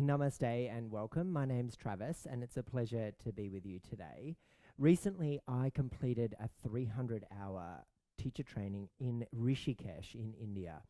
Namaste and welcome. My name's Travis and it's a pleasure to be with you today. Recently, I completed a 300-hour teacher training in Rishikesh in India.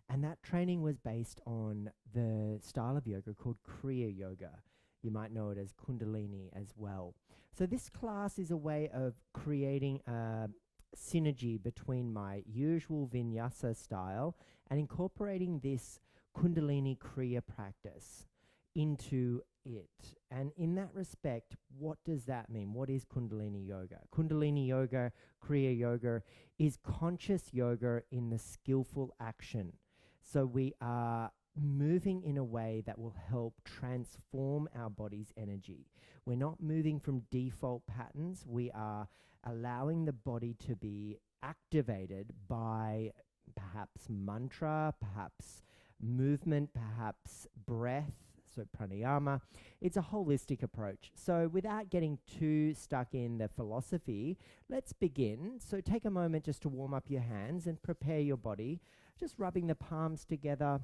And that training was based on the style of yoga called Kriya Yoga. You might know it as Kundalini as well. So this class is a way of creating a synergy between my usual Vinyasa style and incorporating this Kundalini Kriya practice into it. And in that respect, what does that mean? What is Kundalini Yoga? Kundalini Yoga, Kriya Yoga, is conscious yoga in the skillful action. So we are moving in a way that will help transform our body's energy. We're not moving from default patterns. We are allowing the body to be activated by perhaps mantra, perhaps movement, perhaps breath, so pranayama. It's a holistic approach. So without getting too stuck in the philosophy, let's begin. So take a moment just to warm up your hands and prepare your body, just rubbing the palms together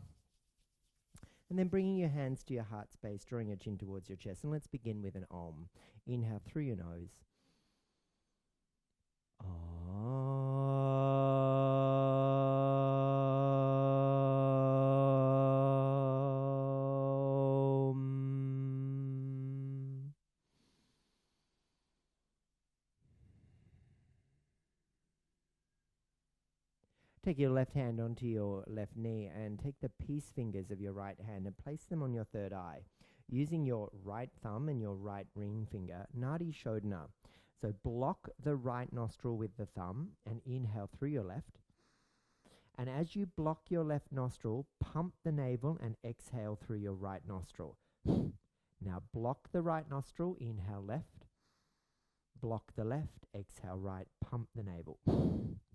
and then bringing your hands to your heart space, drawing your chin towards your chest. And let's begin with an Om. Inhale through your nose. Take your left hand onto your left knee and take the peace fingers of your right hand and place them on your third eye. Using your right thumb and your right ring finger, Nadi Shodhana. So block the right nostril with the thumb and inhale through your left. And as you block your left nostril, pump the navel and exhale through your right nostril. Now block the right nostril, inhale left. Block the left, exhale right, pump the navel.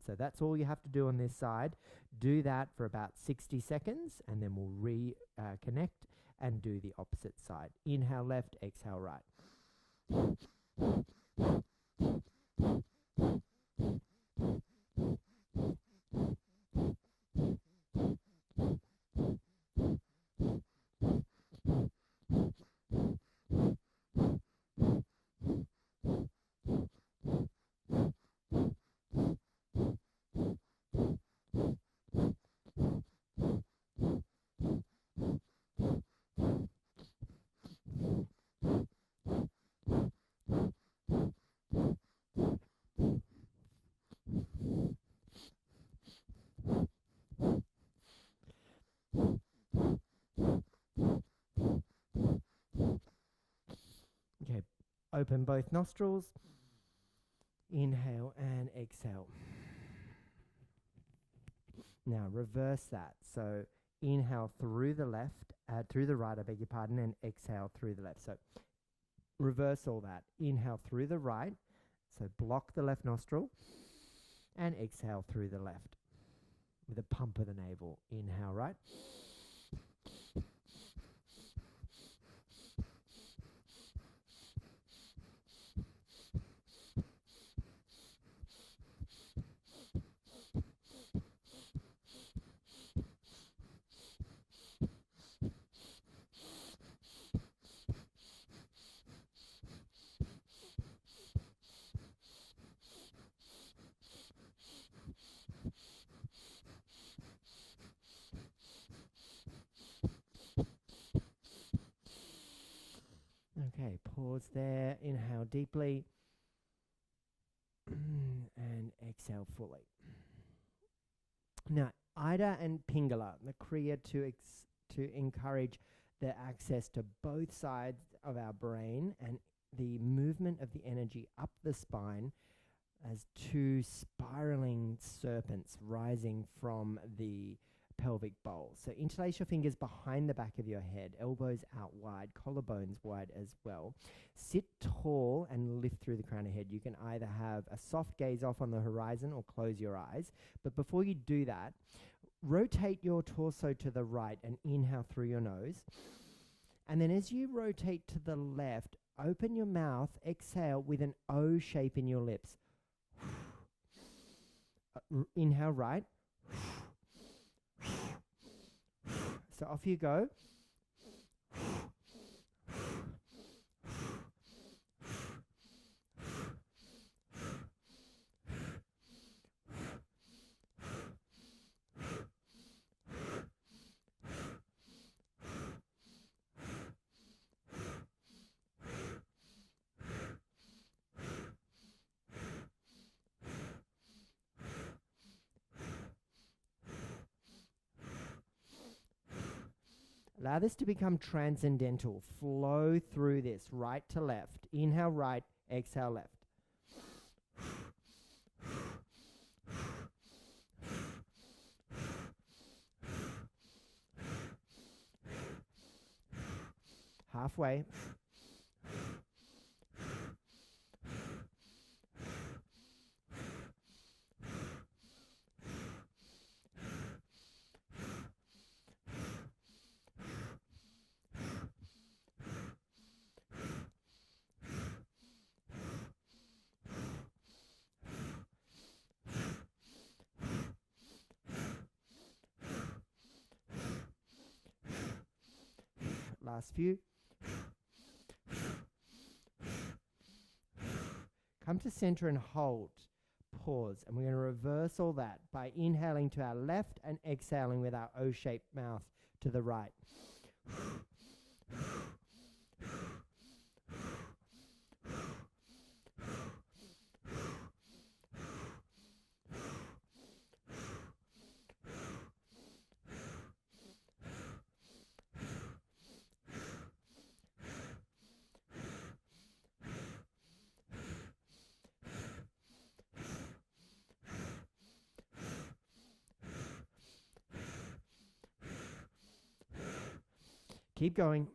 So that's all you have to do on this side. Do that for about 60 seconds and then we'll reconnect and do the opposite side. Inhale left, exhale right. Okay, open both nostrils. Inhale and exhale. Now reverse that. So inhale through the left, through the right, I beg your pardon, and exhale through the left. So reverse all that. Inhale through the right. So block the left nostril and exhale through the left with a pump of the navel. Inhale right. Okay, pause there. Inhale deeply and exhale fully. Now, Ida and Pingala, the Kriya to encourage the access to both sides of our brain and the movement of the energy up the spine as two spiraling serpents rising from the pelvic bowl. So interlace your fingers behind the back of your head, elbows out wide, collarbones wide as well. Sit tall and lift through the crown of head. You can either have a soft gaze off on the horizon or close your eyes. But before you do that, rotate your torso to the right and inhale through your nose. And then as you rotate to the left, open your mouth, exhale with an O shape in your lips. Inhale right. So off you go. Allow this to become transcendental. Flow through this, right to left. Inhale right, exhale left. Halfway. Last few. Come to center and hold. Pause. And we're going to reverse all that by inhaling to our left and exhaling with our O-shaped mouth to the right. Keep going.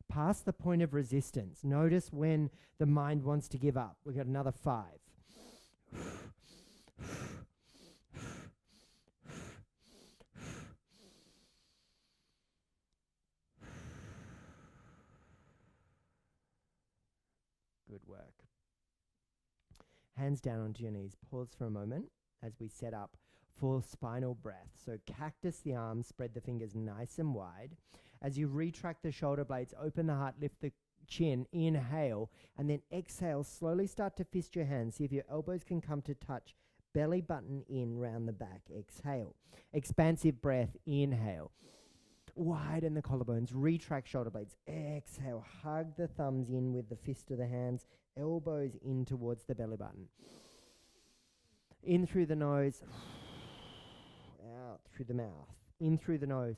Past the point of resistance. Notice when the mind wants to give up. We've got another 5. Good work. Hands down onto your knees. Pause for a moment as we set up for spinal breath. So cactus the arms, spread the fingers nice and wide. As you retract the shoulder blades, open the heart, lift the chin, inhale, and then exhale. Slowly start to fist your hands. See if your elbows can come to touch. Belly button in, round the back. Exhale. Expansive breath. Inhale. Widen the collarbones. Retract shoulder blades. Exhale. Hug the thumbs in with the fist of the hands. Elbows in towards the belly button. In through the nose. Out through the mouth. In through the nose.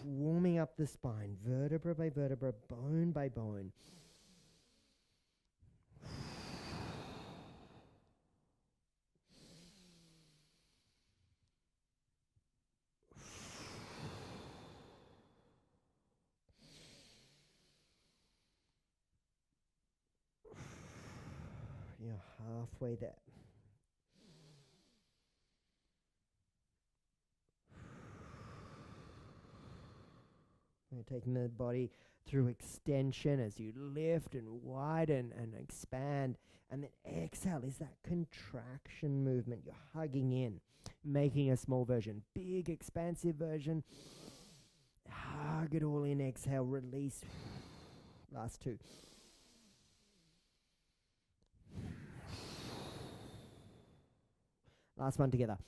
Warming up the spine, vertebra by vertebra, bone by bone. You're halfway there. You're taking the body through extension as you lift and widen and expand. And then exhale is that contraction movement. You're hugging in, making a small version. Big expansive version. Hug it all in. Exhale, release. Last 2. Last one together.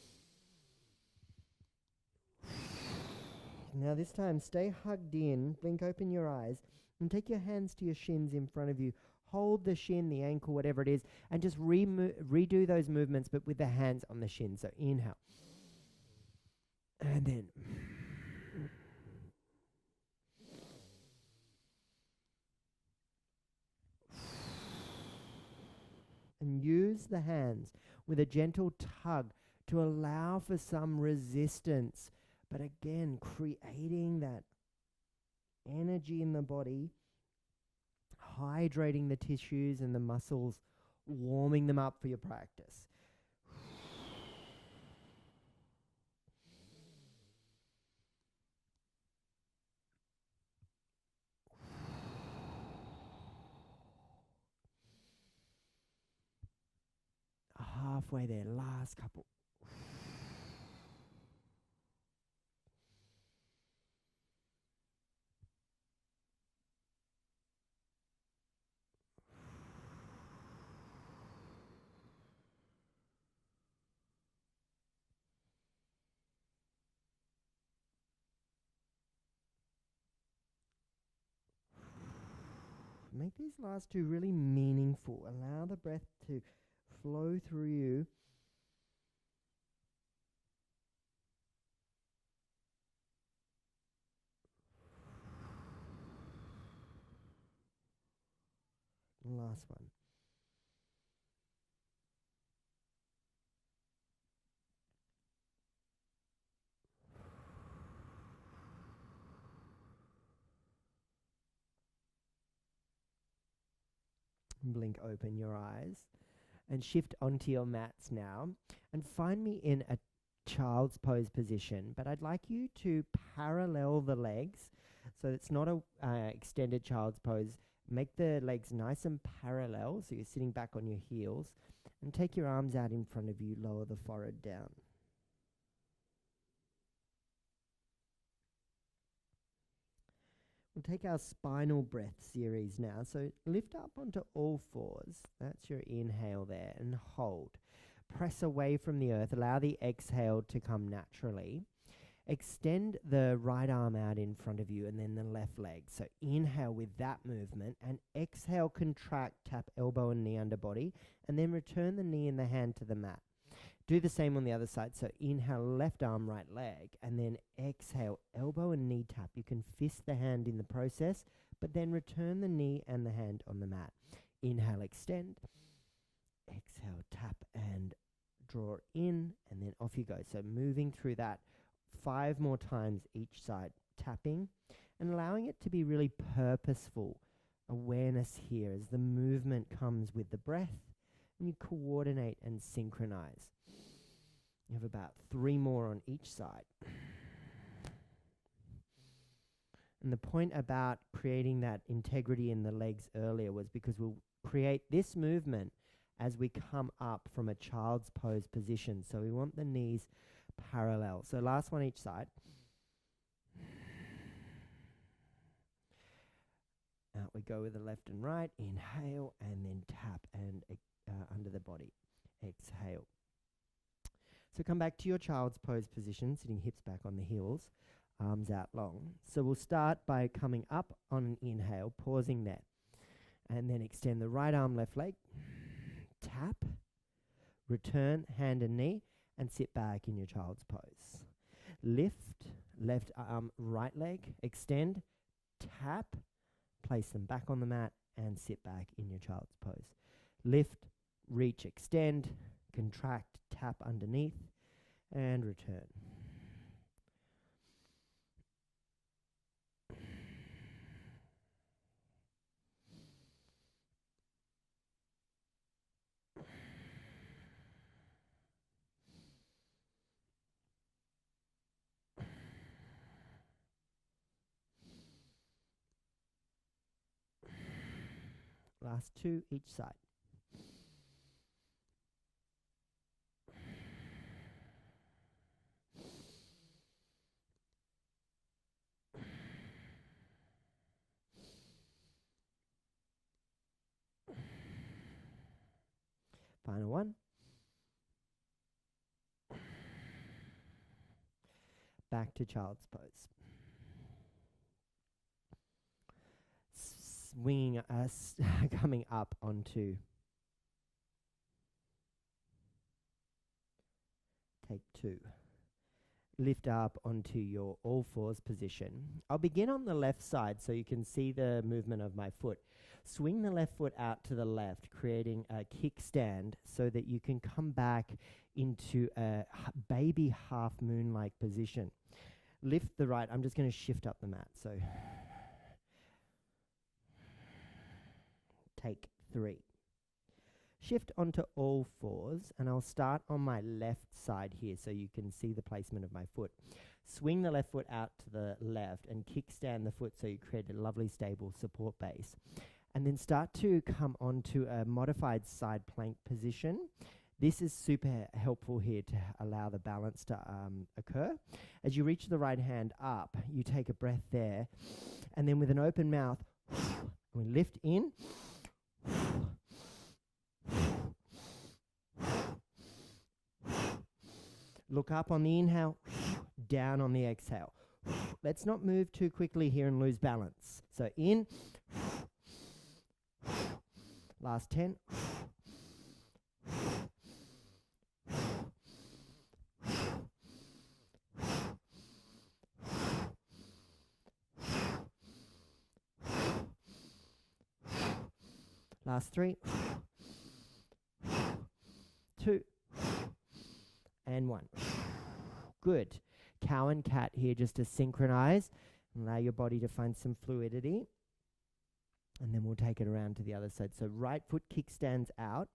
Now this time, stay hugged in, blink open your eyes, and take your hands to your shins in front of you. Hold the shin, the ankle, whatever it is, and just redo those movements, but with the hands on the shin. So inhale. And then. And use the hands with a gentle tug to allow for some resistance. But again, creating that energy in the body, hydrating the tissues and the muscles, warming them up for your practice. Halfway there, last couple. Make these last two really meaningful. Allow the breath to flow through you. Last one. Blink open your eyes and shift onto your mats now and find me in a child's pose position, but I'd like you to parallel the legs so it's not a extended child's pose. Make the legs nice and parallel so you're sitting back on your heels, and take your arms out in front of you, lower the forehead down. We'll take our spinal breath series now. So lift up onto all fours. That's your inhale there, and hold. Press away from the earth. Allow the exhale to come naturally. Extend the right arm out in front of you and then the left leg. So inhale with that movement and exhale, contract, tap elbow and knee under body, and then return the knee and the hand to the mat. Do the same on the other side. So inhale, left arm, right leg, and then exhale, elbow and knee tap. You can fist the hand in the process, but then return the knee and the hand on the mat. Inhale, extend. Exhale, tap and draw in, and then off you go. So moving through that 5 more times each side, tapping and allowing it to be really purposeful. Awareness here as the movement comes with the breath, and you coordinate and synchronize. You have about 3 more on each side. And the point about creating that integrity in the legs earlier was because we'll create this movement as we come up from a child's pose position. So we want the knees parallel. So last one each side. Out we go with the left and right. Inhale and then tap and under the body. Exhale. So come back to your child's pose position, sitting hips back on the heels, arms out long. So we'll start by coming up on an inhale, pausing there. And then extend the right arm, left leg. Tap. Return, hand and knee, and sit back in your child's pose. Lift, left arm, right leg. Extend, tap. Place them back on the mat and sit back in your child's pose. Lift, reach, extend, contract, tap underneath, and return. Last 2 each side. Final one. Back to child's pose. Swinging us, coming up onto. Take 2. Lift up onto your all fours position. I'll begin on the left side so you can see the movement of my foot. Swing the left foot out to the left, creating a kickstand so that you can come back into a baby half moon-like position. Lift the right. I'm just going to shift up the mat. So take 3. Shift onto all fours, and I'll start on my left side here so you can see the placement of my foot. Swing the left foot out to the left and kickstand the foot so you create a lovely stable support base. And then start to come onto a modified side plank position. This is super helpful here to allow the balance to occur. As you reach the right hand up, you take a breath there, and then with an open mouth, we lift in. Look up on the inhale, down on the exhale. Let's not move too quickly here and lose balance. So in, Last 10. Last 3. 2. And 1. Good. Cow and cat here just to synchronize and allow your body to find some fluidity. And then we'll take it around to the other side. So right foot kickstands out.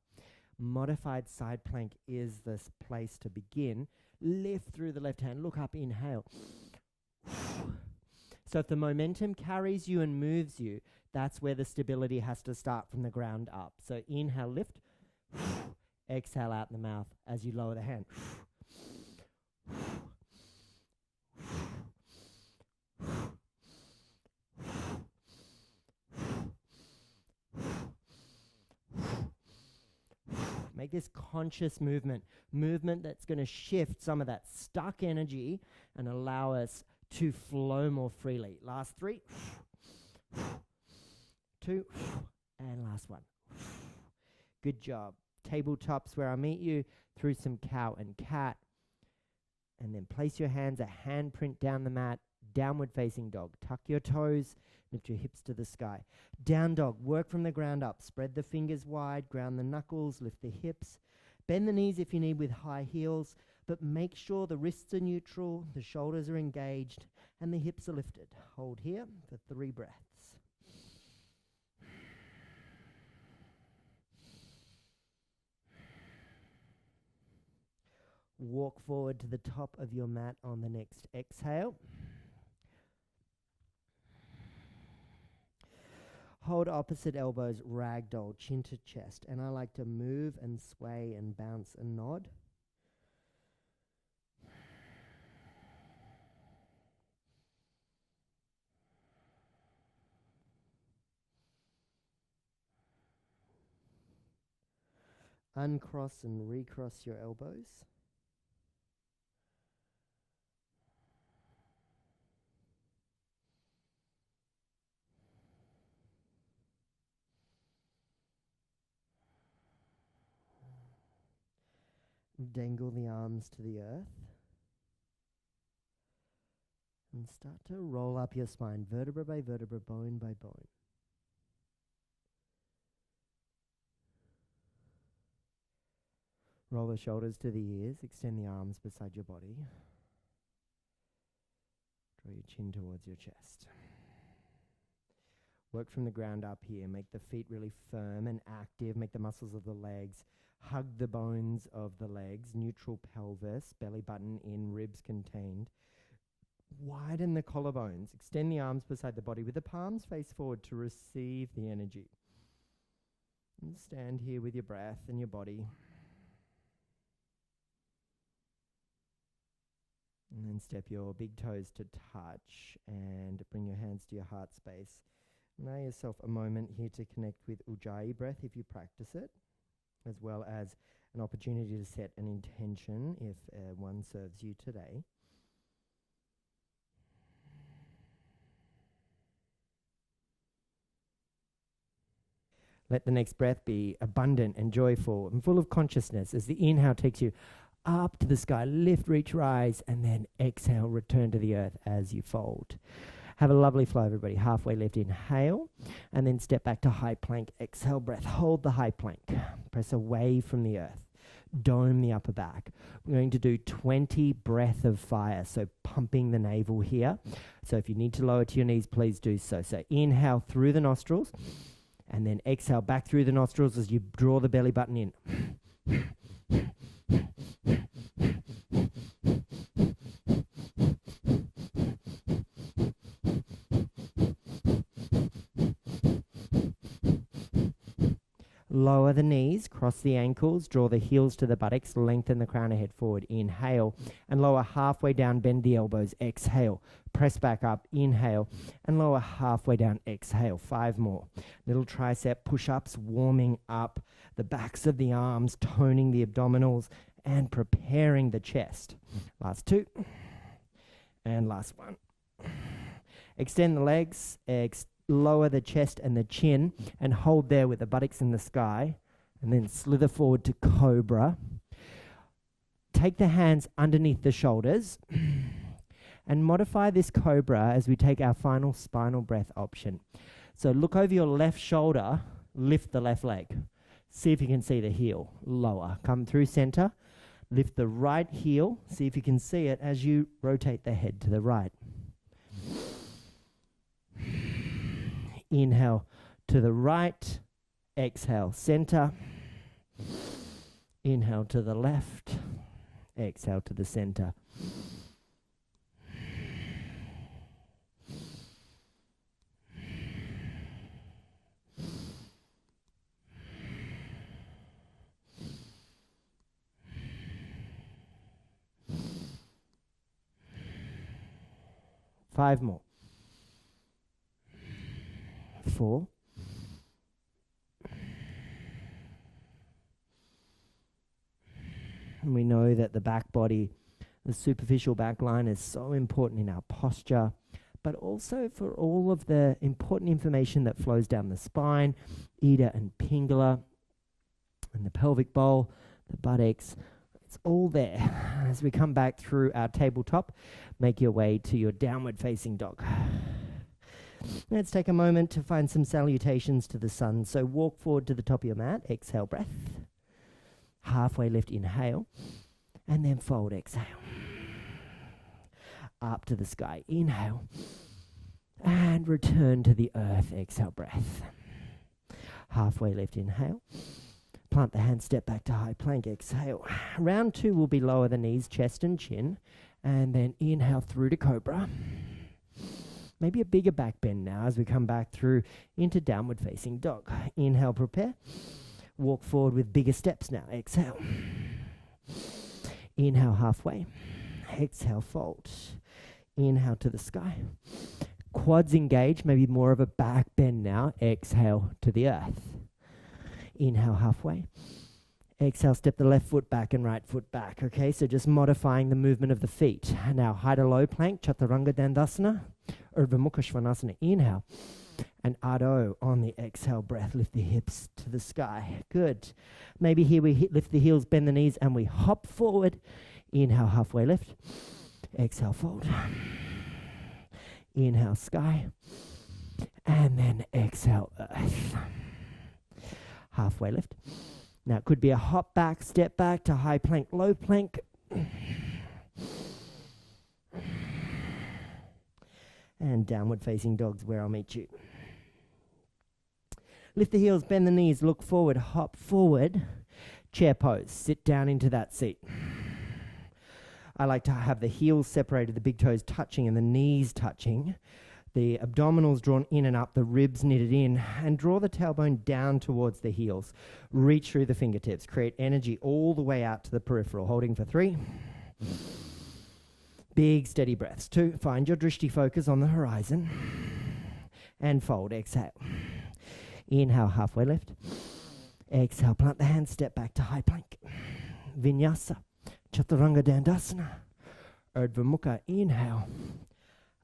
Modified side plank is this place to begin. Lift through the left hand. Look up, inhale. So if the momentum carries you and moves you, that's where the stability has to start from the ground up. So inhale, lift. Exhale out the mouth as you lower the hand. Make this conscious movement that's going to shift some of that stuck energy and allow us to flow more freely. Last 3, 2, and last 1. Good job. Tabletops where I meet you through some cow and cat. And then place your hands, a handprint down the mat, downward facing dog. Tuck your toes, lift your hips to the sky. Down dog, work from the ground up. Spread the fingers wide, ground the knuckles, lift the hips. Bend the knees if you need with high heels, but make sure the wrists are neutral, the shoulders are engaged, and the hips are lifted. Hold here for 3 breaths. Walk forward to the top of your mat on the next exhale. Hold opposite elbows, ragdoll, chin to chest. And I like to move and sway and bounce and nod. Uncross and recross your elbows. Dangle the arms to the earth. And start to roll up your spine, vertebra by vertebra, bone by bone. Roll the shoulders to the ears, extend the arms beside your body. Draw your chin towards your chest. Work from the ground up here. Make the feet really firm and active. Make the muscles of the legs. Hug the bones of the legs. Neutral pelvis. Belly button in. Ribs contained. Widen the collarbones. Extend the arms beside the body with the palms face forward to receive the energy. And stand here with your breath and your body. And then step your big toes to touch and bring your hands to your heart space. Allow yourself a moment here to connect with Ujjayi breath if you practice it, as well as an opportunity to set an intention if one serves you today. Let the next breath be abundant and joyful and full of consciousness as the inhale takes you up to the sky, lift, reach, rise, and then exhale, return to the earth as you fold. Have a lovely flow, everybody. Halfway lift, inhale, and then step back to high plank. Exhale, breath. Hold the high plank. Press away from the earth. Dome the upper back. We're going to do 20 breath of fire, so pumping the navel here. So if you need to lower to your knees, please do so. So inhale through the nostrils, and then exhale back through the nostrils as you draw the belly button in. Lower the knees, cross the ankles, draw the heels to the buttocks, lengthen the crown of head forward. Inhale, and lower halfway down, bend the elbows. Exhale, press back up. Inhale, and lower halfway down. Exhale, 5 more. Little tricep push-ups, warming up the backs of the arms, toning the abdominals, and preparing the chest. Last 2, and last 1. Extend the legs, lower the chest and the chin and hold there with the buttocks in the sky, and then slither forward to cobra. Take the hands underneath the shoulders and modify this cobra as we take our final spinal breath option. So look over your left shoulder, lift the left leg. See if you can see the heel. Lower. Come through center. Lift the right heel. See if you can see it as you rotate the head to the right. Inhale to the right. Exhale, center. Inhale to the left. Exhale to the center. Five more. 4. And we know that the back body, the superficial back line, is so important in our posture, but also for all of the important information that flows down the spine, Ida and Pingala, and the pelvic bowl, the buttocks. It's all there. As we come back through our tabletop, make your way to your downward facing dog. Let's take a moment to find some salutations to the sun. So walk forward to the top of your mat, exhale breath. Halfway lift, inhale, and then fold, exhale. Up to the sky, inhale, and return to the earth, exhale breath. Halfway lift, inhale. Plant the hand, step back to high plank, exhale. Round 2 will be lower the knees, chest and chin. And then inhale through to cobra. Maybe a bigger back bend now as we come back through into downward facing dog. Inhale, prepare. Walk forward with bigger steps now, exhale. Inhale halfway. Exhale, fold. Inhale to the sky. Quads engage, maybe more of a back bend now. Exhale to the earth. Inhale halfway. Exhale, step the left foot back and right foot back. Okay, so just modifying the movement of the feet. Now, high to low plank, Chaturanga Dandasana, Urdhva Mukha Svanasana. Inhale. And Adho on the exhale breath. Lift the hips to the sky. Good. Maybe here we lift the heels, bend the knees, and we hop forward. Inhale, halfway lift. Exhale, fold. Inhale, sky. And then exhale, earth. Halfway lift. Now it could be a hop back, step back to high plank, low plank. And downward facing dogs where I'll meet you. Lift the heels, bend the knees, look forward, hop forward. Chair pose, sit down into that seat. I like to have the heels separated, the big toes touching and the knees touching. The abdominals drawn in and up, the ribs knitted in, and draw the tailbone down towards the heels. Reach through the fingertips. Create energy all the way out to the peripheral. Holding for 3. Big, steady breaths. 2. Find your drishti focus on the horizon. And fold. Exhale. Inhale, halfway lift. Exhale, plant the hands, step back to high plank. Vinyasa. Chaturanga Dandasana. Urdhva Mukha. Inhale.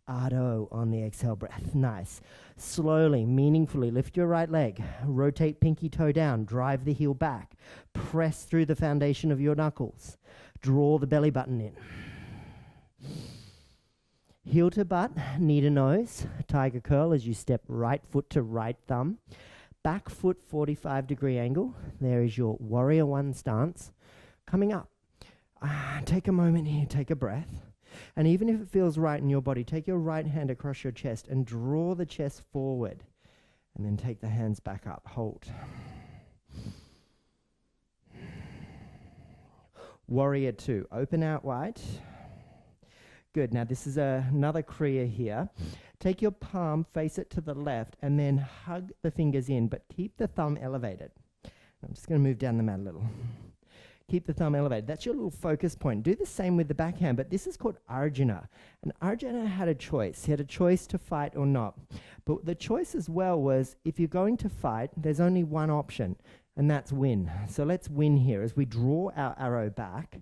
Adho on the exhale breath. Nice. Slowly, meaningfully lift your right leg. Rotate pinky toe down. Drive the heel back. Press through the foundation of your knuckles. Draw the belly button in. Heel to butt, knee to nose. Tiger curl as you step right foot to right thumb. Back foot 45-degree angle. There is your warrior 1 stance. Coming up. Take a moment here. Take a breath. And even if it feels right in your body, take your right hand across your chest and draw the chest forward. And then take the hands back up. Hold. Warrior 2. Open out wide. Good. Now this is another Kriya here. Take your palm, face it to the left, and then hug the fingers in, but keep the thumb elevated. I'm just going to move down the mat a little. Keep the thumb elevated. That's your little focus point. Do the same with the backhand, but this is called Arjuna. And Arjuna had a choice. He had a choice to fight or not. But the choice as well was, if you're going to fight, there's only one option, and that's win. So let's win here. As we draw our arrow back,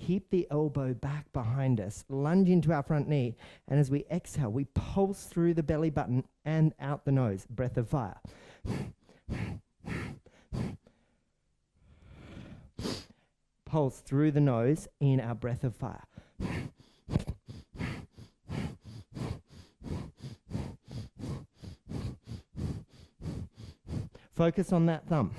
Keep the elbow back behind us. Lunge into our front knee. And as we exhale, we pulse through the belly button and out the nose. Breath of fire. Pulse through the nose in our breath of fire. Focus on that thumb.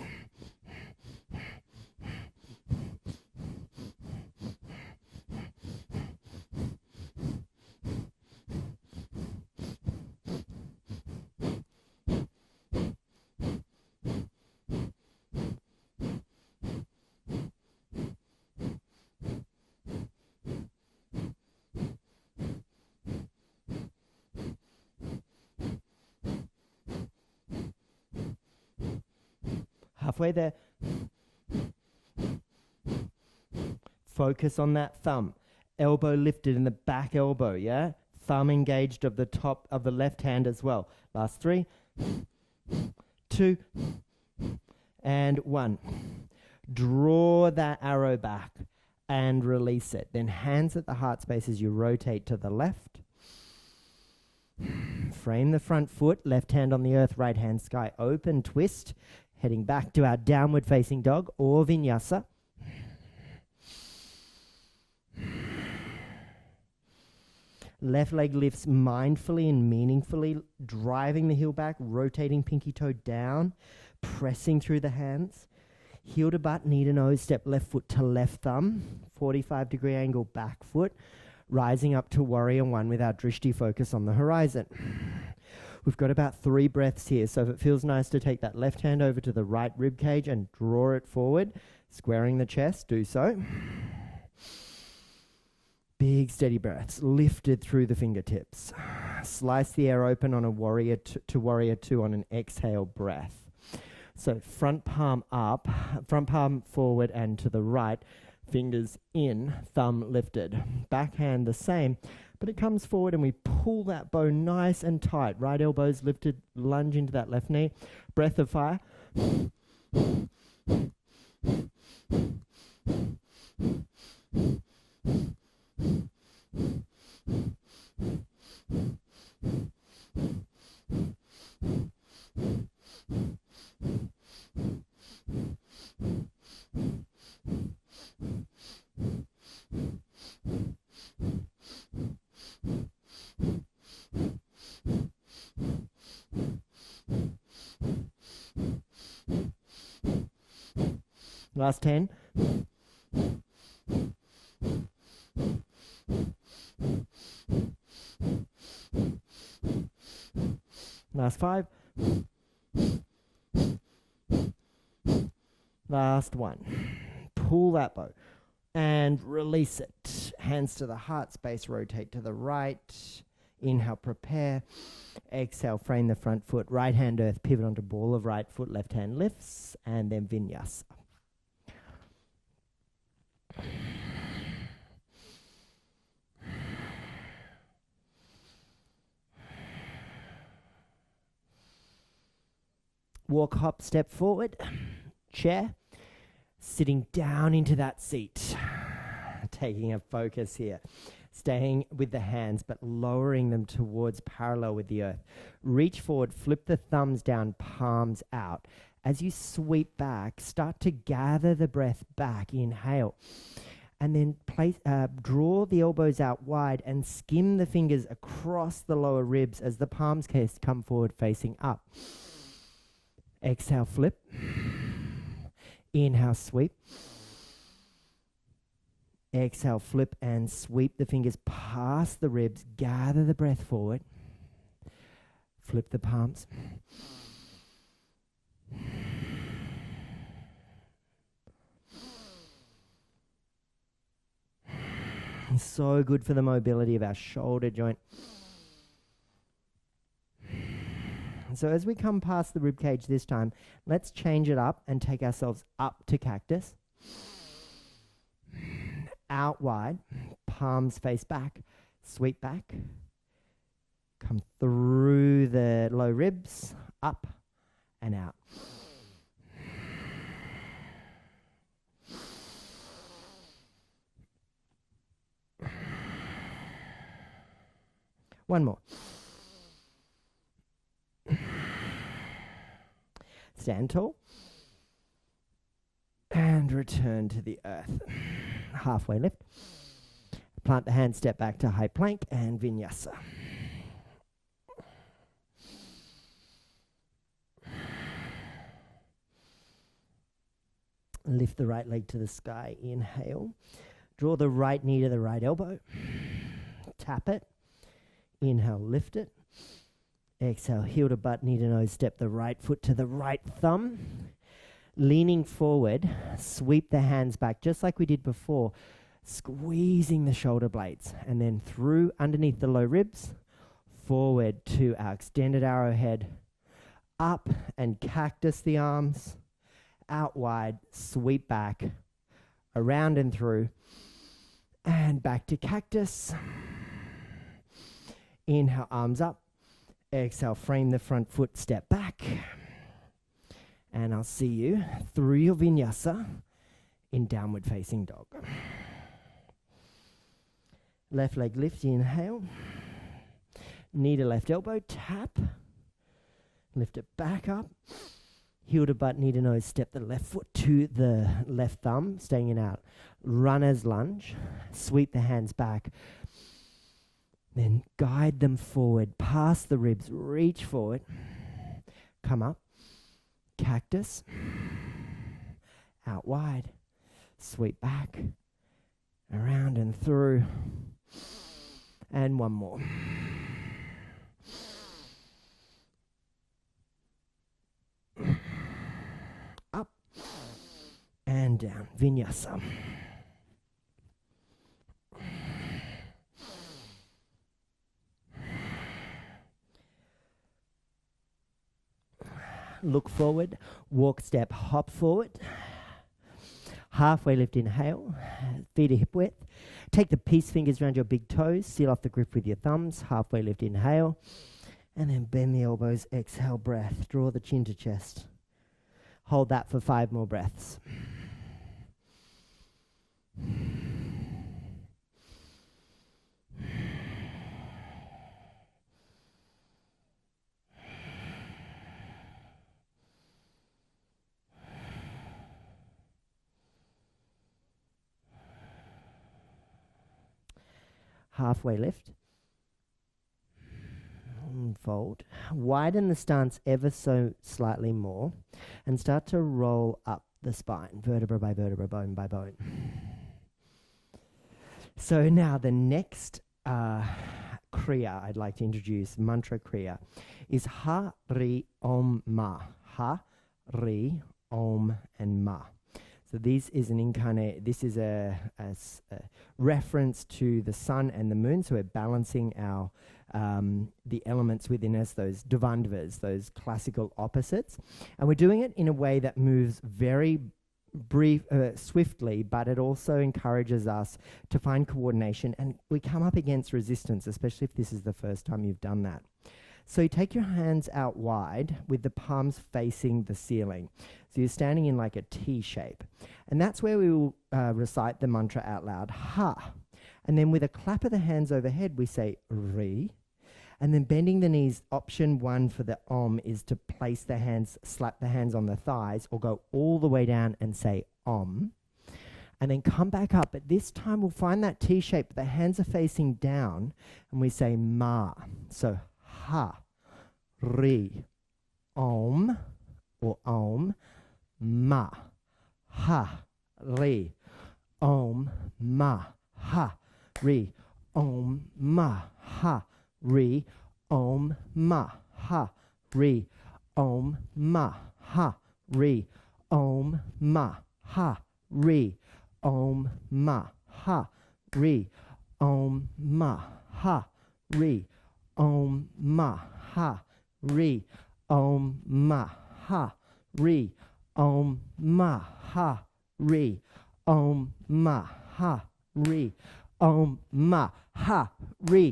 Halfway there. Focus on that thumb. Elbow lifted in the back elbow, yeah? Thumb engaged of the top of the left hand as well. Last 3, 2, and 1. Draw that arrow back and release it. Then hands at the heart space as you rotate to the left. Frame the front foot, left hand on the earth, right hand sky. Open twist. Heading back to our downward facing dog or Vinyasa. Left leg lifts mindfully and meaningfully, driving the heel back, rotating pinky toe down, pressing through the hands. Heel to butt, knee to nose, step left foot to left thumb, 45-degree angle back foot, rising up to warrior 1 with our drishti focus on the horizon. We've got about 3 breaths here, so if it feels nice to take that left hand over to the right rib cage and draw it forward, squaring the chest, do so. Big steady breaths, lifted through the fingertips. Slice the air open on a warrior to warrior 2 on an exhale breath. So front palm up, front palm forward and to the right, fingers in, thumb lifted. Back hand the same. But it comes forward and we pull that bow nice and tight. Right elbow's lifted, lunge into that left knee. Breath of fire. Last 10. Last 5. Last 1. Pull that bow and release it. Hands to the heart space, rotate to the right. Inhale, prepare. Exhale, frame the front foot. Right hand earth, pivot onto ball of right foot. Left hand lifts. And then Vinyasa. Walk, hop, step forward. Chair. Sitting down into that seat. Taking a focus here. Staying with the hands, but lowering them towards parallel with the earth. Reach forward, flip the thumbs down, palms out. As you sweep back, start to gather the breath back. Inhale. And then draw the elbows out wide and skim the fingers across the lower ribs as the palms come forward facing up. Exhale, flip. Inhale, sweep. Exhale, flip and sweep the fingers past the ribs. Gather the breath forward. Flip the palms. So good for the mobility of our shoulder joint. So as we come past the rib cage this time, let's change it up and take ourselves up to cactus. Out wide, palms face back, sweep back. Come through the low ribs, up and out. One more. Stand tall. And return to the earth. Halfway lift. Plant the hand, step back to high plank and Vinyasa. Lift the right leg to the sky. Inhale. Draw the right knee to the right elbow. Tap it. Inhale, lift it. Exhale, heel to butt, knee to nose. Step the right foot to the right thumb. Leaning forward, sweep the hands back just like we did before, squeezing the shoulder blades. And then through underneath the low ribs, forward to our extended arrowhead. Up and cactus the arms. Out wide, sweep back, around and through, and back to cactus. Inhale, arms up. Exhale, frame the front foot, step back. And I'll see you through your Vinyasa in downward facing dog. Left leg lift, inhale. Knee to left elbow, tap. Lift it back up. Heel to butt, knee to nose, step the left foot to the left thumb, staying in out. Runner's lunge, sweep the hands back. Then guide them forward, past the ribs, reach forward. Come up, cactus, out wide, sweep back, around and through. And one more. Up and down, Vinyasa. Look forward, walk, step, hop forward. Halfway lift, inhale, feet to hip width. Take the peace fingers around your big toes, seal off the grip with your thumbs. Halfway lift, inhale. And then bend the elbows, exhale, breath. Draw the chin to chest. Hold that for 5 more breaths. Halfway lift. Fold. Widen the stance ever so slightly more and start to roll up the spine, vertebra by vertebra, bone by bone. So now the next Kriya I'd like to introduce, mantra Kriya, is Ha, Ri, Om, Ma. Ha, Ri, Om, and Ma. So this is a reference to the sun and the moon. So we're balancing our the elements within us, those dvandvas, those classical opposites. And we're doing it in a way that moves very swiftly, but it also encourages us to find coordination. And we come up against resistance, especially if this is the first time you've done that. So you take your hands out wide with the palms facing the ceiling. So you're standing in like a T shape. And that's where we will recite the mantra out loud, Ha. And then with a clap of the hands overhead, we say Ri. And then bending the knees, option 1 for the Om is to place the hands, slap the hands on the thighs, or go all the way down and say Om. And then come back up. But this time we'll find that T shape, but the hands are facing down, and we say Ma. So Ha, Ri, Om, or Om, Ma. Ha, Ri, Om, Ma. Ha, Ri, Om, Ma. Ha, Ri, Om, Ma. Ha, Ri, Om, Ma. Ha, Ri, Om, Ma. Ha, Ri, Om, Ma. Ha, Ri, Om, Ma. Ha, Ri, Om, Ma. Ha, Ri, Om, Ma. Ha, Ri, Om, Ma. Ha, Ri, Om, Ma. Ha, Ri, Om, Ma. Ha, Ri,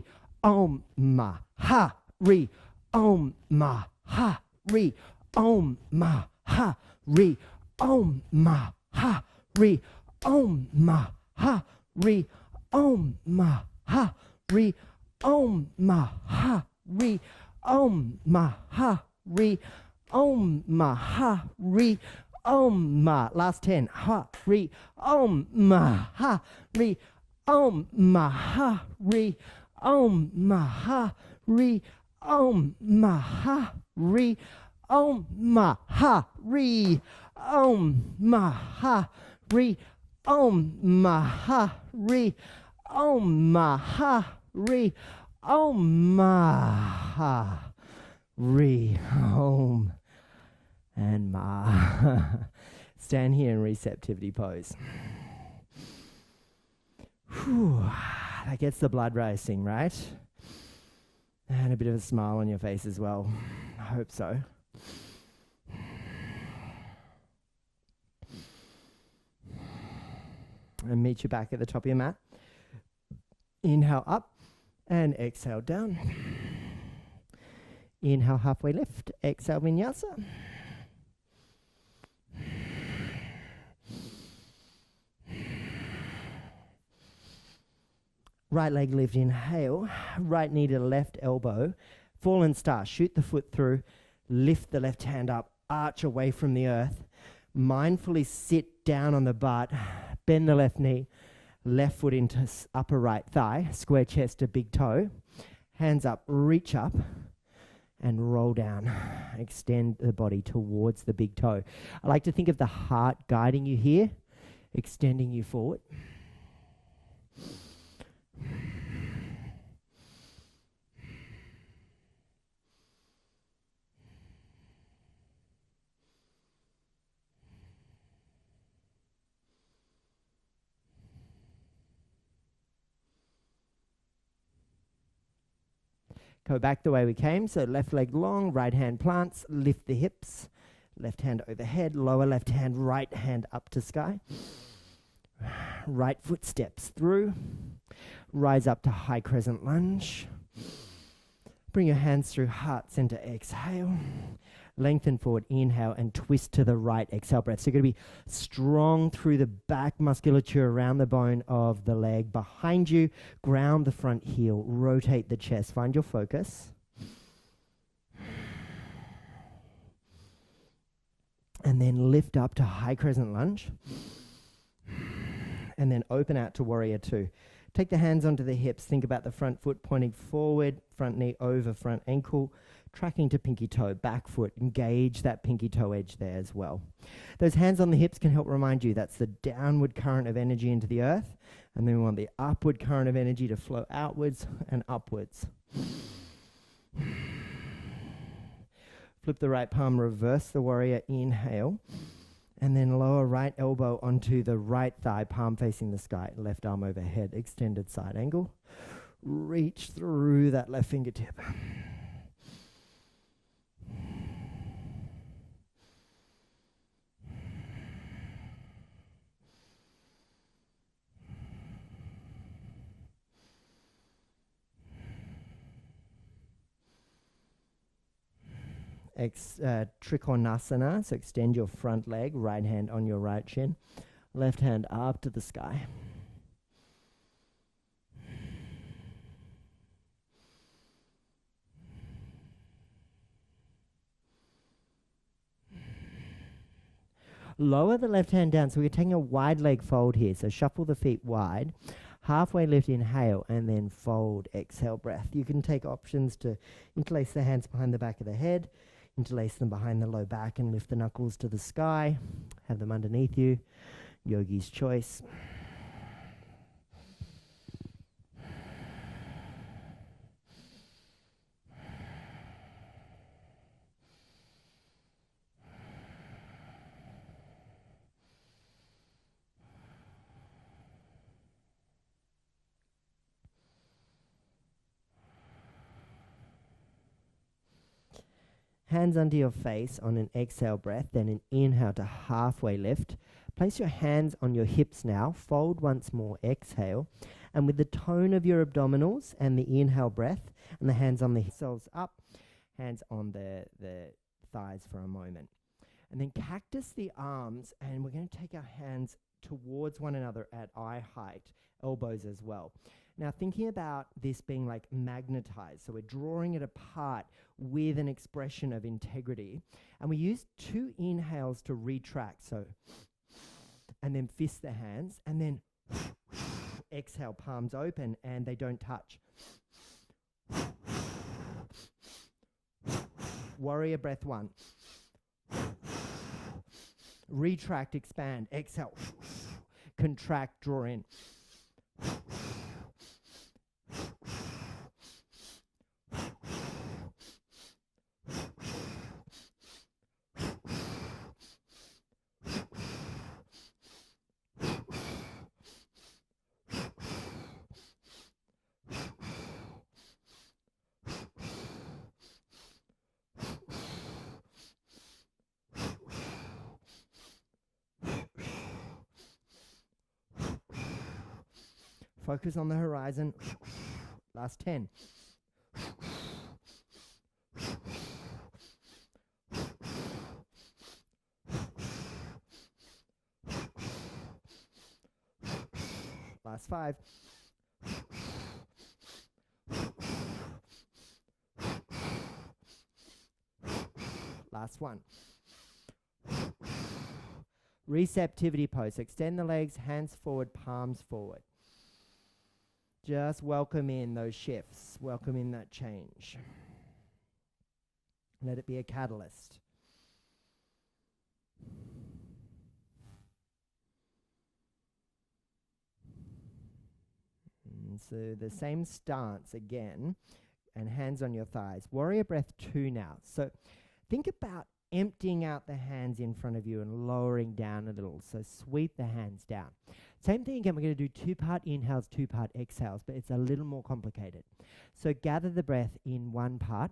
Om, Ma. Ha, Ri, Om, Ma. Ha, Ri, Om, Ma. Ha, Ri, Om, Ma. Ha, Ri, Om, Ma. Ha, Ri, Om, Ma. Ha, Ri, Om Mahari. Om Mahari. Om Mahari. Om Ma. Last 10. Hari. Om Mahari. Om Mahari. Om Mahari. Om Mahari. Om Mahari. Om Mahari. Om Mahari. Om Mahari. Om Mahari. Om and Ma. Stand here in receptivity pose. Whew. That gets the blood racing, right? And a bit of a smile on your face as well. I hope so. And meet you back at the top of your mat. Inhale up and exhale down. Inhale, halfway lift. Exhale, Vinyasa. Right leg lift, inhale. Right knee to left elbow. Fallen star, shoot the foot through. Lift the left hand up, arch away from the earth. Mindfully sit down on the butt. Bend the left knee. Left foot into upper right thigh. Square chest to big toe. Hands up, reach up. And roll down. Extend the body towards the big toe. I like to think of the heart guiding you here. Extending you forward. Go back the way we came, so left leg long, right hand plants, lift the hips, left hand overhead, lower left hand, right hand up to sky. Right foot steps through, rise up to high crescent lunge. Bring your hands through heart center, exhale. Lengthen forward, inhale, and twist to the right, exhale breath. So you're going to be strong through the back musculature around the bone of the leg. Behind you, ground the front heel, rotate the chest. Find your focus. And then lift up to high crescent lunge. And then open out to warrior two. Take the hands onto the hips. Think about the front foot pointing forward, front knee over front ankle. Tracking to pinky toe, back foot, engage that pinky toe edge there as well. Those hands on the hips can help remind you that's the downward current of energy into the earth, and then we want the upward current of energy to flow outwards and upwards. Flip the right palm, reverse the warrior, inhale, and then lower right elbow onto the right thigh, palm facing the sky, left arm overhead, extended side angle. Reach through that left fingertip. Trikonasana, so extend your front leg, right hand on your right shin, left hand up to the sky. Lower the left hand down, so we're taking a wide leg fold here, so shuffle the feet wide. Halfway lift, inhale, and then fold, exhale, breath. You can take options to interlace the hands behind the back of the head, interlace them behind the low back and lift the knuckles to the sky. Have them underneath you. Yogi's choice. Hands under your face on an exhale breath, then an inhale to halfway lift. Place your hands on your hips now. Fold once more, exhale. And with the tone of your abdominals and the inhale breath, and the hands on the soles up, hands on the thighs for a moment. And then cactus the arms, and we're going to take our hands towards one another at eye height, elbows as well. Now, thinking about this being like magnetized, so we're drawing it apart with an expression of integrity, and we use 2 inhales to retract, so, and then fist the hands, and then exhale, palms open, and they don't touch. Warrior breath 1. Retract, expand, exhale, contract, draw in. Focus on the horizon. Last 10. Last 5. Last 1. Receptivity pose. Extend the legs, hands forward, palms forward. Just welcome in those shifts. Welcome in that change. Let it be a catalyst. And so the same stance again, and hands on your thighs. Warrior breath 2 now. So think about emptying out the hands in front of you and lowering down a little. So sweep the hands down. Same thing again, we're going to do 2-part inhales, 2-part exhales, but it's a little more complicated. So gather the breath in 1 part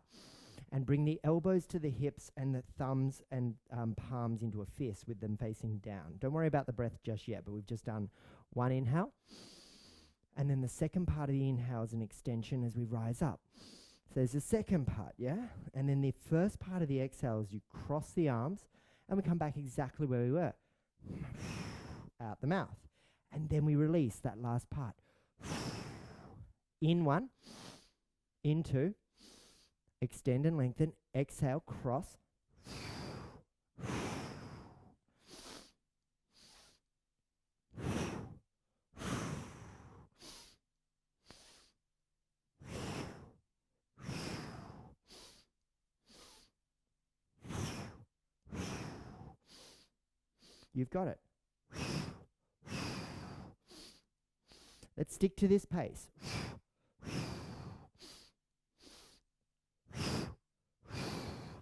and bring the elbows to the hips and the thumbs and palms into a fist with them facing down. Don't worry about the breath just yet, but we've just done 1 inhale. And then the second part of the inhale is an extension as we rise up. So there's the second part, yeah? And then the first part of the exhale is you cross the arms and we come back exactly where we were. Out the mouth. And then we release that last part. In 1, in 2, extend and lengthen, exhale, cross. You've got it. Let's stick to this pace.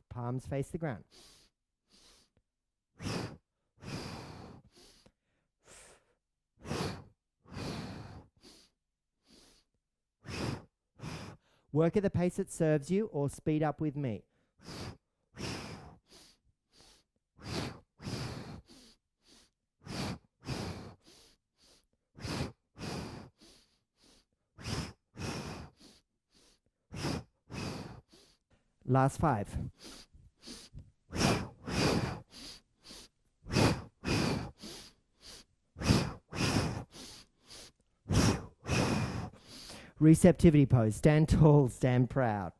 Palms face the ground. Work at the pace that serves you or speed up with me. Last 5. Receptivity pose. Stand tall, stand proud.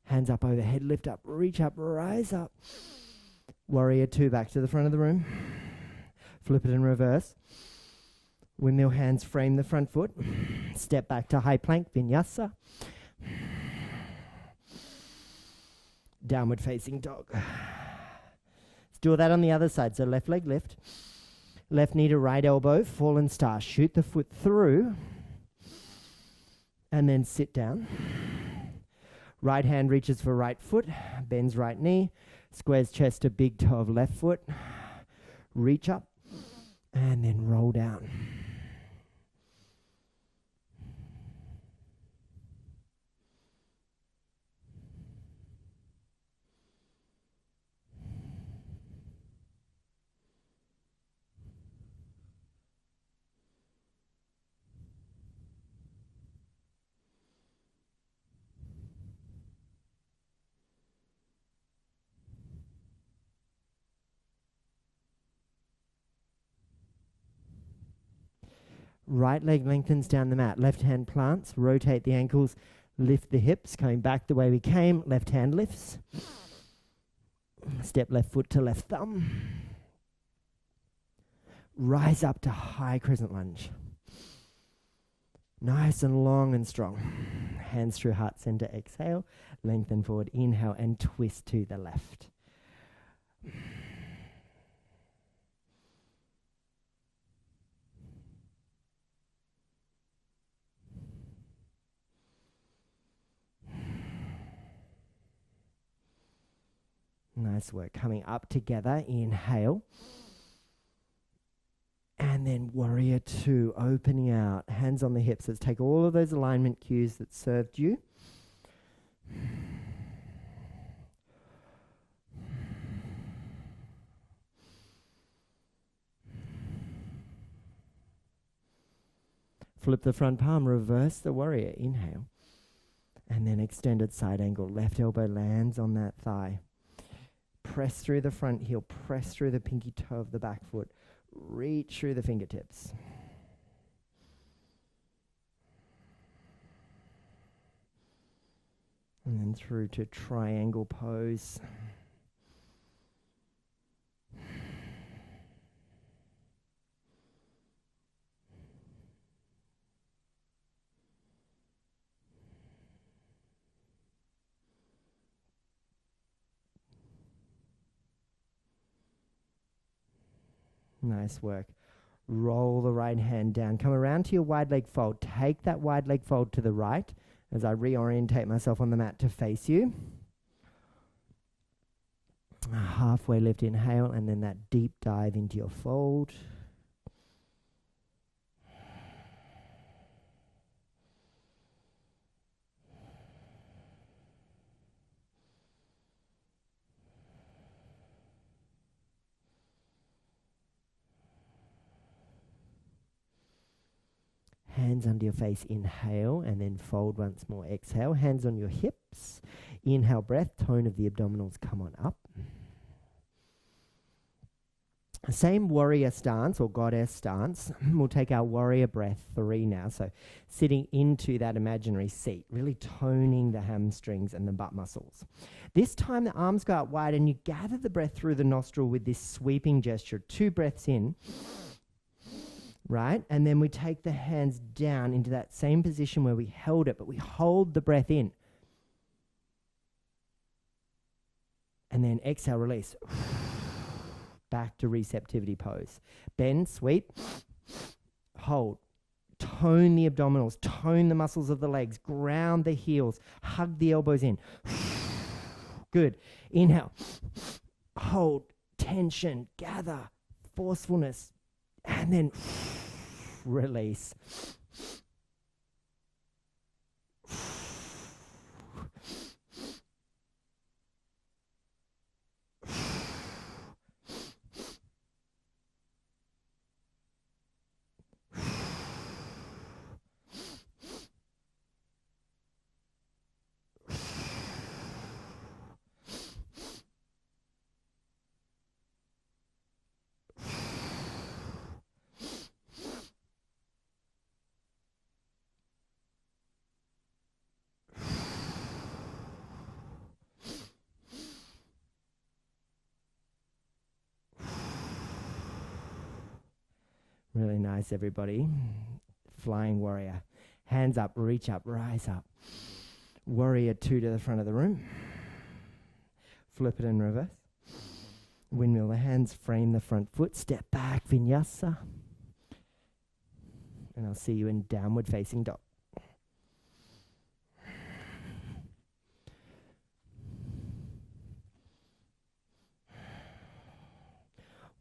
Hands up overhead, lift up, reach up, rise up. Warrior 2, back to the front of the room. Flip it in reverse. Windmill hands frame the front foot. Step back to high plank, Vinyasa. Downward facing dog. Let's do that on the other side. So left leg lift. Left knee to right elbow, fallen star. Shoot the foot through. And then sit down. Right hand reaches for right foot. Bends right knee. Squares chest to big toe of left foot. Reach up. And then roll down. Right leg lengthens down the mat. Left hand plants. Rotate the ankles. Lift the hips. Coming back the way we came. Left hand lifts. Step left foot to left thumb. Rise up to high crescent lunge. Nice and long and strong. Hands through heart center. Exhale. Lengthen forward. Inhale and twist to the left. Nice work. Coming up together. Inhale. And then warrior two, opening out, hands on the hips. Let's take all of those alignment cues that served you. Flip the front palm, reverse the warrior, inhale. And then extended side angle, left elbow lands on that thigh. Press through the front heel, press through the pinky toe of the back foot. Reach through the fingertips. And then through to triangle pose. Nice work. Roll the right hand down. Come around to your wide leg fold. Take that wide leg fold to the right as I reorientate myself on the mat to face you. Halfway lift, inhale, and then that deep dive into your fold. Hands under your face, inhale, and then fold once more. Exhale, hands on your hips. Inhale, breath, tone of the abdominals, come on up. Same warrior stance or goddess stance. We'll take our warrior breath 3 now. So sitting into that imaginary seat, really toning the hamstrings and the butt muscles. This time the arms go out wide and you gather the breath through the nostril with this sweeping gesture. 2 breaths in. Right? And then we take the hands down into that same position where we held it, but we hold the breath in. And then exhale, release. Back to receptivity pose. Bend, sweep, hold. Tone the abdominals, tone the muscles of the legs, ground the heels, hug the elbows in. Good. Inhale. Hold, tension, gather, forcefulness, and then release. Really nice, everybody. Flying warrior. Hands up, reach up, rise up. Warrior 2 to the front of the room. Flip it in reverse. Windmill the hands, frame the front foot, step back, Vinyasa. And I'll see you in downward facing dog.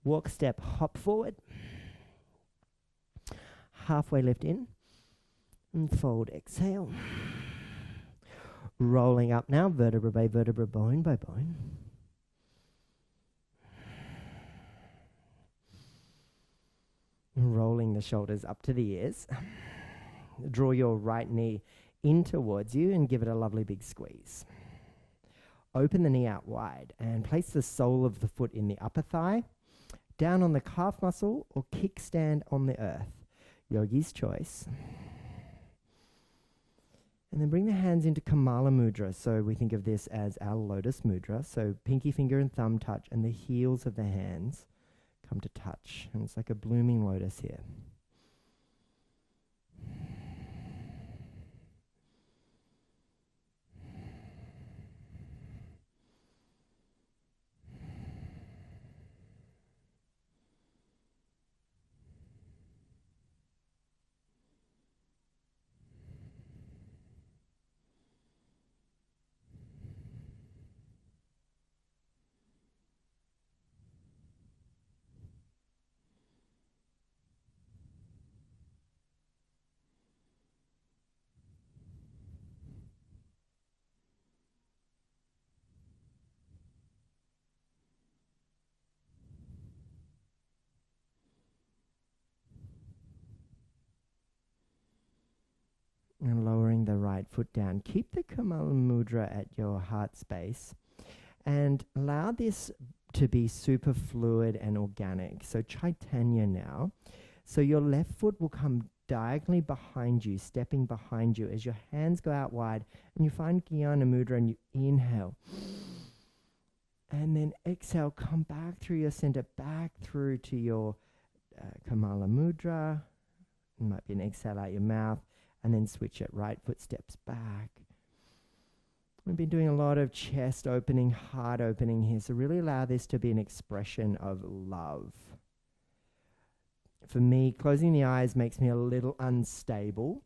Walk, step, hop forward. Halfway lift in and fold, exhale. Rolling up now, vertebra by vertebra, bone by bone. Rolling the shoulders up to the ears. Draw your right knee in towards you and give it a lovely big squeeze. Open the knee out wide and place the sole of the foot in the upper thigh, down on the calf muscle or kickstand on the earth. yogi's choice. And then bring the hands into Kamala Mudra. So we think of this as our lotus mudra. So pinky finger and thumb touch, and the heels of the hands come to touch. And it's like a blooming lotus here. And lowering the right foot down. Keep the Kamala Mudra at your heart space and allow this to be super fluid and organic. So Chaitanya now. So your left foot will come diagonally behind you, stepping behind you as your hands go out wide, and you find Jnana Mudra and you inhale. And then exhale, come back through your center, back through to your Kamala Mudra. It might be an exhale out your mouth. And then switch it. Right foot steps back. We've been doing a lot of chest opening, heart opening here. So really allow this to be an expression of love. For me, closing the eyes makes me a little unstable.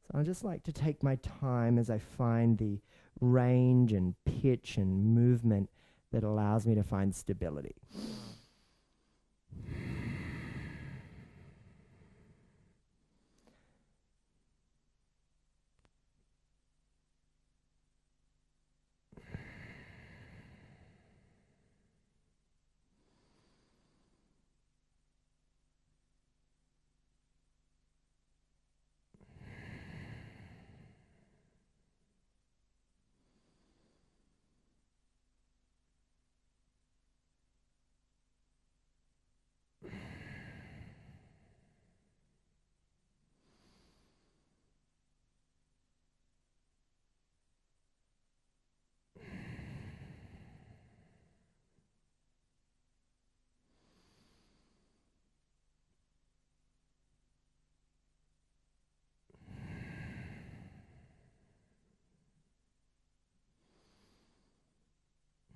So I just like to take my time as I find the range and pitch and movement that allows me to find stability.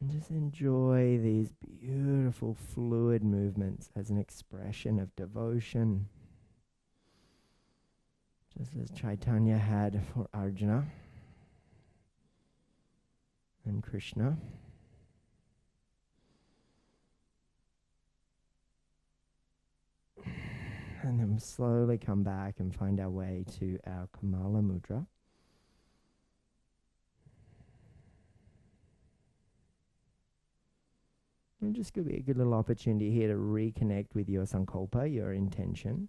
And just enjoy these beautiful fluid movements as an expression of devotion. Just as Chaitanya had for Arjuna and Krishna. And then slowly come back and find our way to our Kamala Mudra. And just could be a good little opportunity here to reconnect with your sankalpa, your intention.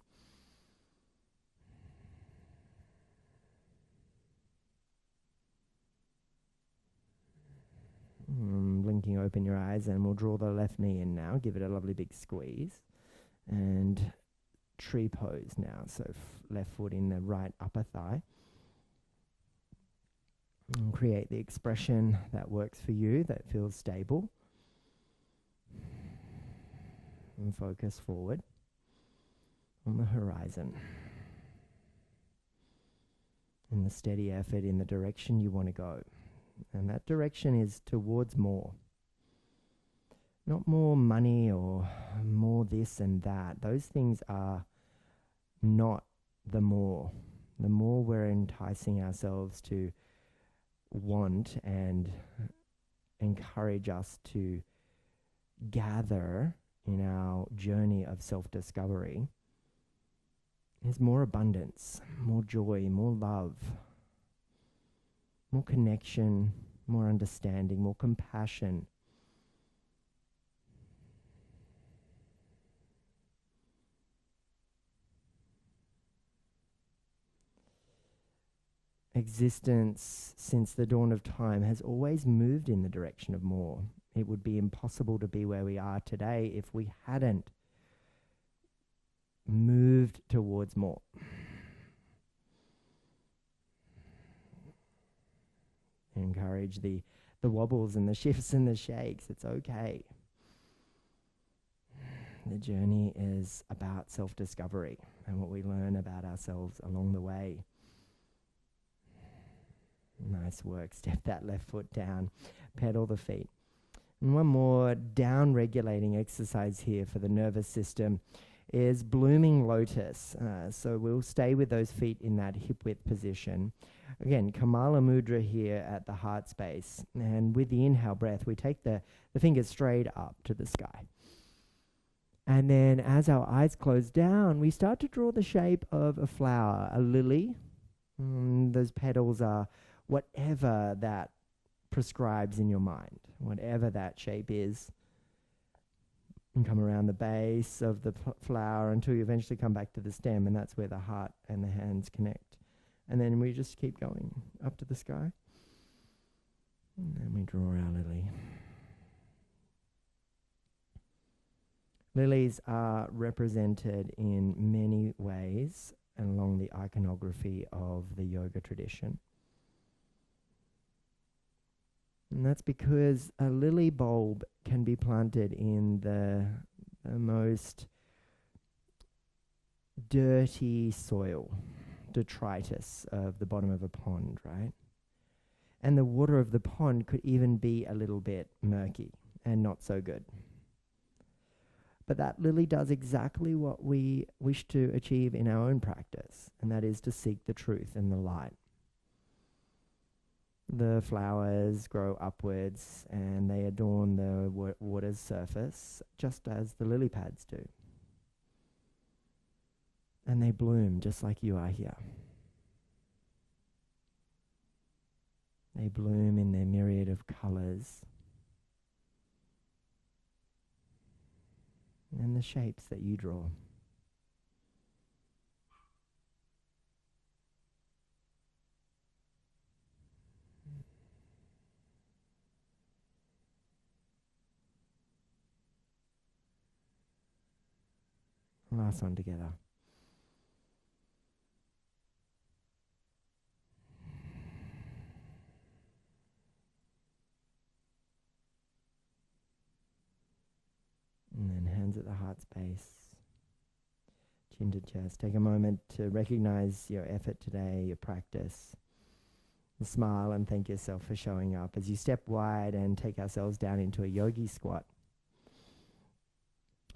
Blinking open your eyes, and we'll draw the left knee in now. Give it a lovely big squeeze. And tree pose now. So left foot in the right upper thigh. And create the expression that works for you, that feels stable. And focus forward on the horizon. And the steady effort in the direction you want to go. And that direction is towards more. Not more money or more this and that. Those things are not the more. The more we're enticing ourselves to want and encourage us to gather in our journey of self-discovery is more abundance, more joy, more love, more connection, more understanding, more compassion. Existence since the dawn of time has always moved in the direction of more. It would be impossible to be where we are today if we hadn't moved towards more. Encourage the wobbles and the shifts and the shakes. It's okay. The journey is about self-discovery and what we learn about ourselves along the way. Nice work. Step that left foot down. Pedal the feet. And one more down-regulating exercise here for the nervous system is blooming lotus. So we'll stay with those feet in that hip-width position. Again, Kamala Mudra here at the heart space. And with the inhale breath, we take the fingers straight up to the sky. And then as our eyes close down, we start to draw the shape of a flower, a lily. Those petals are whatever that prescribes in your mind, whatever that shape is. And come around the base of the flower until you eventually come back to the stem, and that's where the heart and the hands connect. And then we just keep going up to the sky. And then we draw our lily. Lilies are represented in many ways along the iconography of the yoga tradition. And that's because a lily bulb can be planted in the most dirty soil, detritus of the bottom of a pond, right? And the water of the pond could even be a little bit murky and not so good. But that lily does exactly what we wish to achieve in our own practice, and that is to seek the truth and the light. The flowers grow upwards and they adorn the water's surface, just as the lily pads do. And they bloom just like you are here. They bloom in their myriad of colors and the shapes that you draw. Last one together. And then hands at the heart space, chin to chest. Take a moment to recognize your effort today, your practice. And smile and thank yourself for showing up as you step wide and take ourselves down into a yogi squat.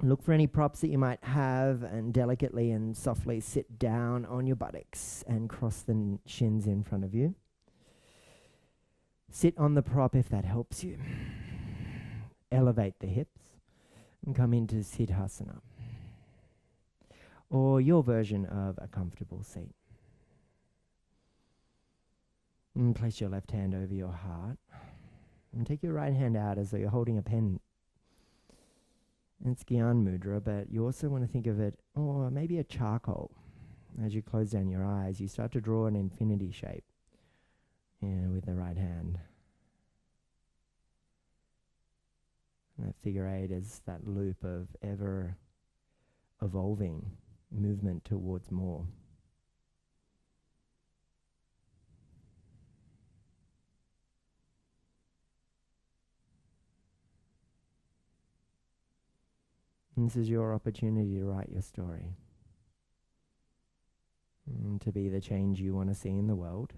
Look for any props that you might have and delicately and softly sit down on your buttocks and cross the shins in front of you. Sit on the prop if that helps you. Elevate the hips and come into Siddhasana, or your version of a comfortable seat. And place your left hand over your heart and take your right hand out as though you're holding a pen. It's Gyan Mudra, but you also want to think of it, or maybe a charcoal. As you close down your eyes, you start to draw an infinity shape with the right hand. And that figure eight is that loop of ever evolving movement towards more. And this is your opportunity to write your story. To be the change you want to see in the world.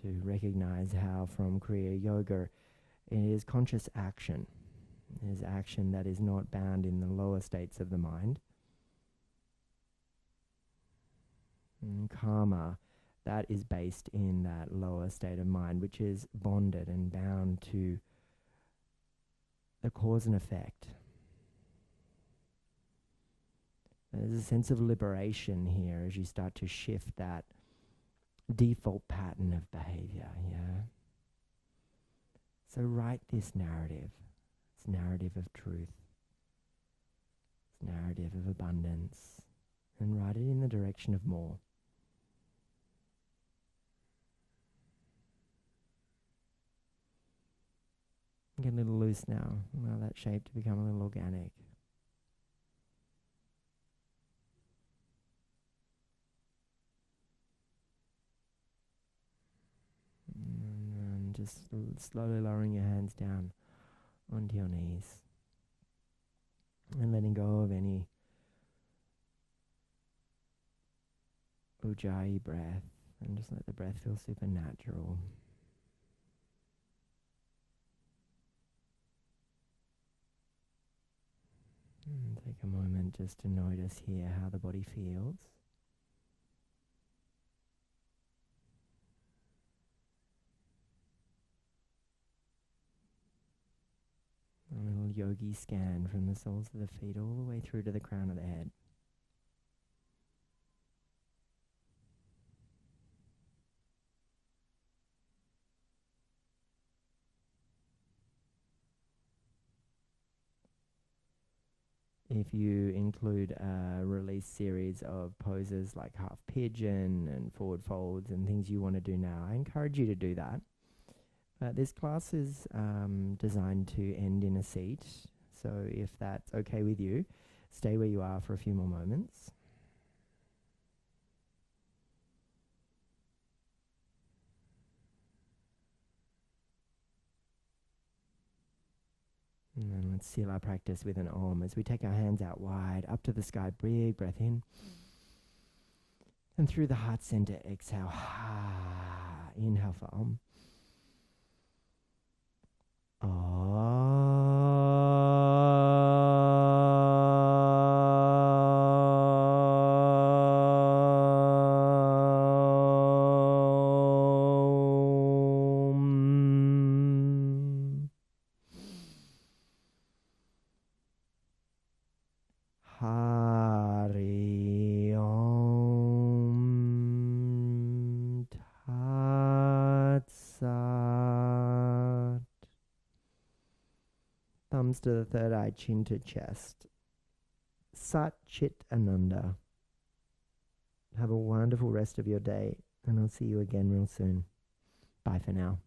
To recognize how from Kriya Yoga it is conscious action. It is action that is not bound in the lower states of the mind. And karma, that is based in that lower state of mind, which is bonded and bound to the cause and effect. There's a sense of liberation here as you start to shift that default pattern of behavior, yeah? So write this narrative of truth, this narrative of abundance, and ride it in the direction of more. Get a little loose now. Allow that shape to become a little organic. And just slowly lowering your hands down onto your knees. And letting go of any ujjayi breath. And just let the breath feel supernatural. And take a moment just to notice here how the body feels. A little yogi scan from the soles of the feet all the way through to the crown of the head. If you include a release series of poses like half pigeon and forward folds and things you want to do now, I encourage you to do that. This class is designed to end in a seat, so if that's okay with you, stay where you are for a few more moments. And then let's seal our practice with an Om as we take our hands out wide, up to the sky. Big breath in. And through the heart center, exhale. Inhale for Om. Hari Om Tat Sat. Thumbs to the third eye, chin to chest. Sat Chit Ananda. Have a wonderful rest of your day, and I'll see you again real soon. Bye for now.